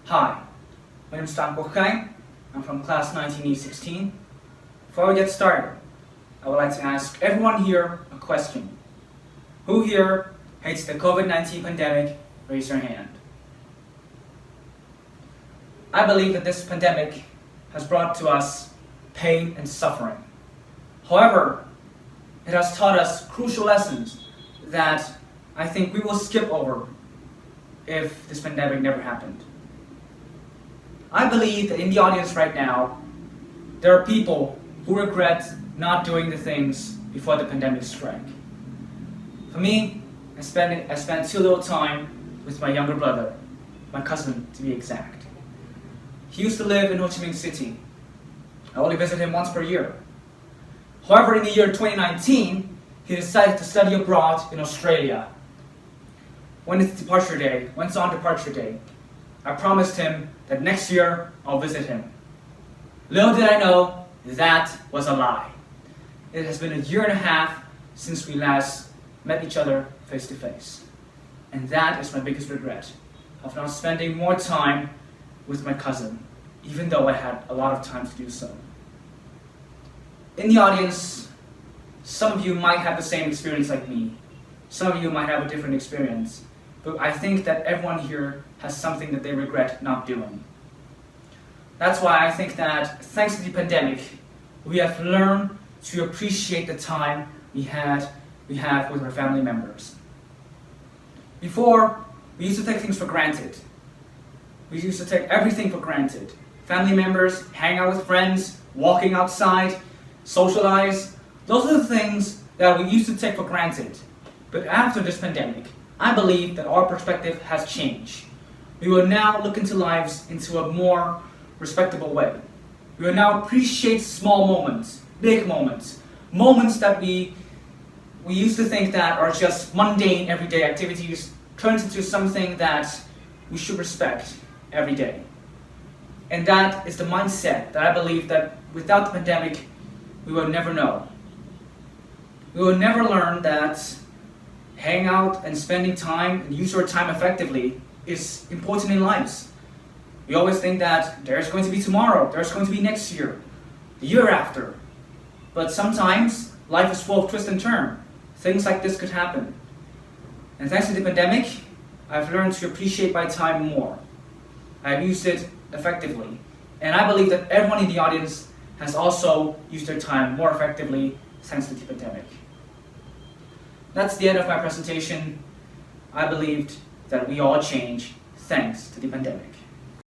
Hi, my name is Khánh. I'm from class 19E16. Before we get started, I would like to ask everyone here a question. Who here hates the COVID-19 pandemic? Raise your hand. I believe that this pandemic has brought to us pain and suffering. However, it has taught us crucial lessons that I think we will skip over if this pandemic never happened. I believe that in the audience right now, there are people who regret not doing the things before the pandemic struck. For me, I spent too little time with my younger brother, my cousin to be exact. He used to live in Ho Chi Minh City. I only visit him once per year. However, in the year 2019, he decided to study abroad in Australia. When it's on departure day, I promised him that next year I'll visit him. Little did I know that was a lie. It has been a year and a half since we last met each other face to face. And that is my biggest regret, of not spending more time with my cousin, even though I had a lot of time to do so. In the audience, some of you might have the same experience like me. Some of you might have a different experience. But I think that everyone here has something that they regret not doing. That's why I think that thanks to the pandemic, we have learned to appreciate the time we have with our family members. Before, we used to take things for granted. We used to take everything for granted. Family members, hang out with friends, walking outside, socialize. Those are the things that we used to take for granted. But after this pandemic, I believe that our perspective has changed. We will now look into lives into a more respectable way. We will now appreciate small moments, big moments, moments that we used to think that are just mundane everyday activities turns into something that we should respect every day. And that is the mindset that I believe that without the pandemic, we will never know. We will never learn that hang out and spending time and use your time effectively is important in lives. We always think that there's going to be tomorrow, there's going to be next year, the year after. But sometimes life is full of twist and turn. Things like this could happen. And thanks to the pandemic, I've learned to appreciate my time more. I've used it effectively. And I believe that everyone in the audience has also used their time more effectively thanks to the pandemic. That's the end of my presentation. I believed that we all change thanks to the pandemic.